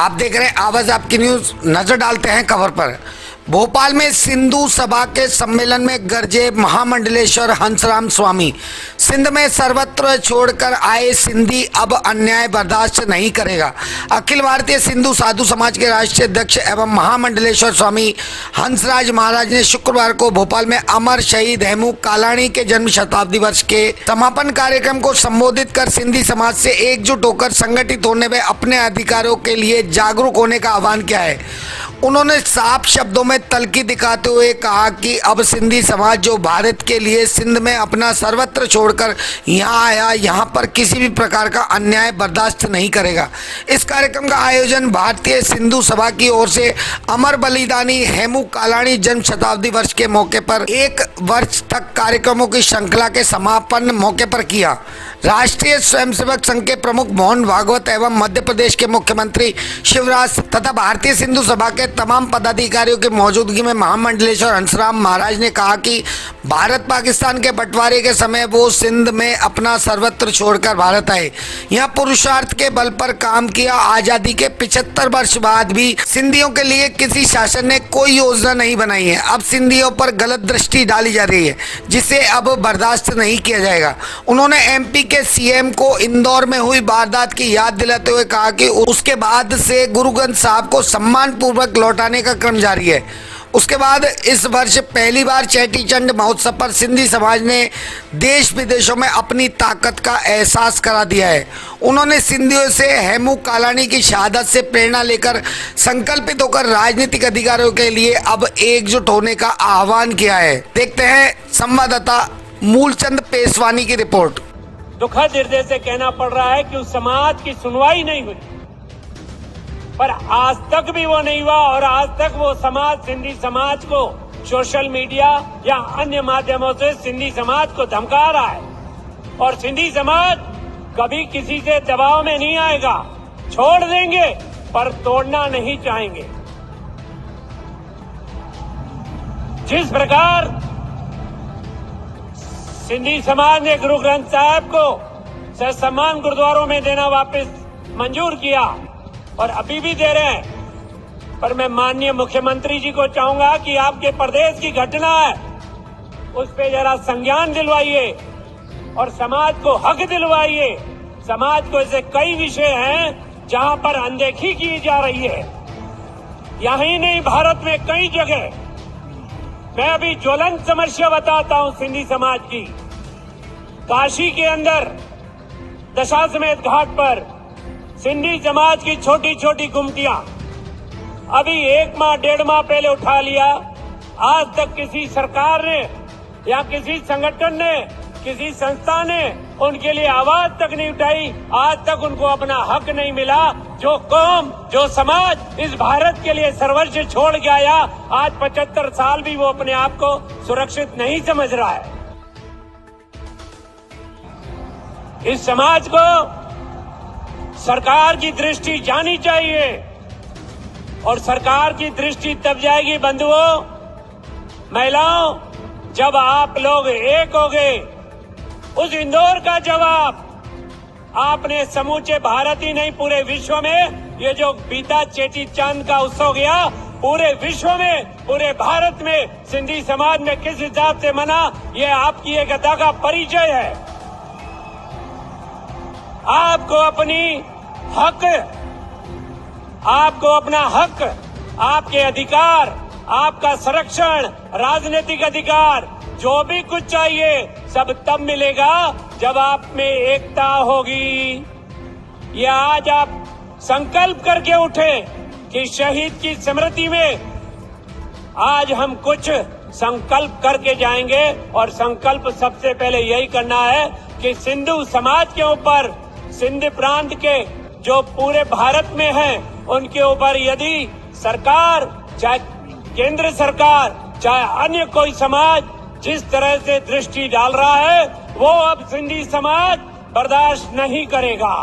आप देख रहे हैं आवाज आपकी न्यूज। नजर डालते हैं खबर पर। भोपाल में सिंधु सभा के सम्मेलन में गरजे महामंडलेश्वर हंसराम स्वामी। सिंध में सर्वत्र छोड़कर आए सिंधी अब अन्याय बर्दाश्त नहीं करेगा। अखिल भारतीय सिंधु साधु समाज के राष्ट्रीय अध्यक्ष एवं महामंडलेश्वर स्वामी हंसराज महाराज ने शुक्रवार को भोपाल में अमर शहीद हेमू कालाणी के जन्म शताब्दी वर्ष के समापन कार्यक्रम को संबोधित कर सिंधी समाज से एकजुट होकर संगठित होने में अपने अधिकारों के लिए जागरूक होने का आह्वान किया है। उन्होंने साफ शब्दों में तल्खी दिखाते हुए कहा कि अब सिंधी समाज जो भारत के लिए सिंध में अपना सर्वत्र छोड़कर यहाँ आया, यहाँ पर किसी भी प्रकार का अन्याय बर्दाश्त नहीं करेगा। इस कार्यक्रम का आयोजन भारतीय सिंधु सभा की ओर से अमर बलिदानी हेमू कालाणी जन्म शताब्दी वर्ष के मौके पर 1 वर्ष तक कार्यक्रमों की श्रृंखला के समापन मौके पर किया। राष्ट्रीय स्वयंसेवक संघ के प्रमुख मोहन भागवत एवं मध्य प्रदेश के मुख्यमंत्री शिवराज तथा भारतीय सिंधु सभा के तमाम पदाधिकारियों की मौजूदगी में महामंडलेश्वर हंसराम महाराज ने कहा कि भारत पाकिस्तान के बंटवारे के समय वो सिंध में अपना सर्वत्र छोड़कर भारत आए, यहाँ पुरुषार्थ के बल पर काम किया। आजादी के 75 वर्ष बाद भी सिंधियों के लिए किसी शासन ने कोई योजना नहीं बनाई है। अब सिंधियों पर गलत दृष्टि डाली जा रही है, जिसे अब बर्दाश्त नहीं किया जाएगा। उन्होंने एमपी के सीएम को इंदौर में हुई वारदात की याद दिलाते हुए कहा कि उसके बाद से गुरुग्रंथ साहब को सम्मान पूर्वक लौटाने का क्रम जारी है। उसके बाद इस वर्ष पहली बार चेटीचंड महोत्सव पर सिंधी समाज ने देश विदेशों में अपनी ताकत का एहसास करा दिया है। उन्होंने सिंधियों से हेमू कालाणी की शहादत से प्रेरणा लेकर संकल्पित होकर राजनीतिक अधिकारों के लिए अब एकजुट होने का आह्वान किया है। देखते हैं संवाददाता मूलचंद पेशवानी की रिपोर्ट। दुखद हृदय से कहना पड़ रहा है कि उस समाज की सुनवाई नहीं हुई, पर आज तक भी वो नहीं हुआ और आज तक वो समाज सिंधी समाज को सोशल मीडिया या अन्य माध्यमों से सिंधी समाज को धमका रहा है। और सिंधी समाज कभी किसी से दबाव में नहीं आएगा, छोड़ देंगे पर तोड़ना नहीं चाहेंगे। जिस प्रकार सिंधी समाज ने गुरु ग्रंथ साहब को सम्मान गुरुद्वारों में देना वापस मंजूर किया और अभी भी दे रहे हैं, पर मैं माननीय मुख्यमंत्री जी को चाहूंगा कि आपके प्रदेश की घटना है उस पे जरा संज्ञान दिलवाइए और समाज को हक दिलवाइए। समाज को ऐसे कई विषय हैं जहां पर अनदेखी की जा रही है, यही नहीं भारत में कई जगह। मैं अभी ज्वलंत समस्या बताता हूं सिंधी समाज की। काशी के अंदर दशाश्वमेध घाट पर सिंधी समाज की छोटी छोटी गुमटियां अभी 1 माह 1.5 माह पहले उठा लिया। आज तक किसी सरकार ने या किसी संगठन ने, किसी संस्था ने उनके लिए आवाज तक नहीं उठाई। आज तक उनको अपना हक नहीं मिला। जो कौम, जो समाज इस भारत के लिए सर्वस्व छोड़ के आया, आज 75 साल भी वो अपने आप को सुरक्षित नहीं समझ रहा है। इस समाज को सरकार की दृष्टि जानी चाहिए और सरकार की दृष्टि तब जाएगी बंधुओं, महिलाओं, जब आप लोग एक हो गए। उस इंदौर का जवाब आपने समूचे भारत ही नहीं पूरे विश्व में, ये जो बीता चेटीचंद का उत्सव गया, पूरे विश्व में, पूरे भारत में सिंधी समाज में किस हिसाब से मना, ये आपकी एक अदा का परिचय है। आपको अपना हक, आपके अधिकार, आपका संरक्षण, राजनीतिक अधिकार, जो भी कुछ चाहिए सब तब मिलेगा जब आप में एकता होगी। ये आज आप संकल्प करके उठे कि शहीद की स्मृति में आज हम कुछ संकल्प करके जाएंगे। और संकल्प सबसे पहले यही करना है कि सिंधु समाज के ऊपर, सिंध प्रांत के जो पूरे भारत में हैं, उनके ऊपर यदि सरकार, चाहे केंद्र सरकार, चाहे अन्य कोई समाज जिस तरह से दृष्टि डाल रहा है, वो अब सिंधी समाज बर्दाश्त नहीं करेगा।